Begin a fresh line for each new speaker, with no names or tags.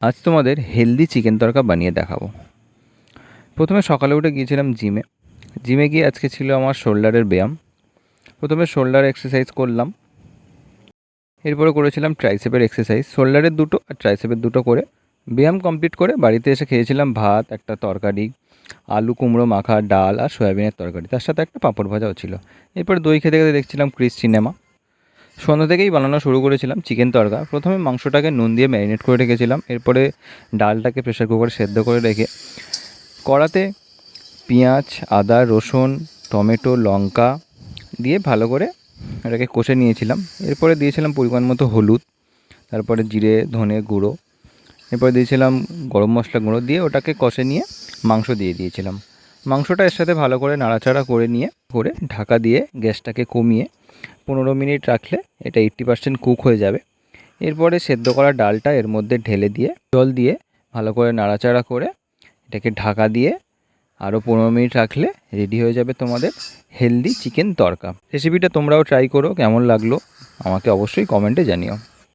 আজ তোমাদের healthy chicken তড়কা বানিয়ে দেখাবো। প্রথমে সকালে উঠে গিয়েছিলাম জিমে গিয়ে আজকে ছিল আমার শোল্ডারের ব্যায়াম। প্রথমে শোল্ডার এক্সারসাইজ করলাম, এরপরে করেছিলাম ট্রাইসেপের এক্সারসাইজ, শোল্ডারের দুটো আর ট্রাইসেপের দুটো করে। ব্যায়াম কমপ্লিট করে বাড়িতে এসে খেয়েছিলাম ভাত, একটা তরকারি, আলু কুমড়ো মাখা, ডাল আর সয়াবিনের তরকারি, তার সাথে একটা পাঁপড় ভাজাও ছিল। এরপর দই খেতে খেতে দেখছিলাম ক্রিস সিনেমা। সন্ধ্যা থেকেই বানানো শুরু করেছিলাম চিকেন তড়কা। প্রথমে মাংসটাকে নুন দিয়ে ম্যারিনেট করে রেখেছিলাম, এরপরে ডালটাকে প্রেসার কুকারে সেদ্ধ করে রেখে কড়াতে পেঁয়াজ, আদা, রসুন, টমেটো, লঙ্কা দিয়ে ভালো করে এটাকে কষে নিয়েছিলাম। এরপরে দিয়েছিলাম পরিমাণ মতো হলুদ, তারপরে জিরে ধনে গুঁড়ো, এরপরে দিয়েছিলাম গরম মশলা গুঁড়ো, দিয়ে ওটাকে কষে নিয়ে মাংস দিয়ে দিয়েছিলাম। মাংসটা এর সাথে ভালো করে নাড়াচাড়া করে নিয়ে ঢাকা দিয়ে গ্যাসটাকে কমিয়ে 15 মিনিট রাখলে এটা 80% কুক হয়ে যাবে। এরপরে সেদ্ধ করা ডালটা এর মধ্যে ঢেলে দিয়ে জল দিয়ে ভালো করে নাড়াচাড়া করে এটাকে ঢাকা দিয়ে আরও 15 মিনিট রাখলে রেডি হয়ে যাবে তোমাদের হেলদি চিকেন তড়কা। রেসিপিটা তোমরাও ট্রাই করো, কেমন লাগলো আমাকে অবশ্যই কমেন্টে জানিও।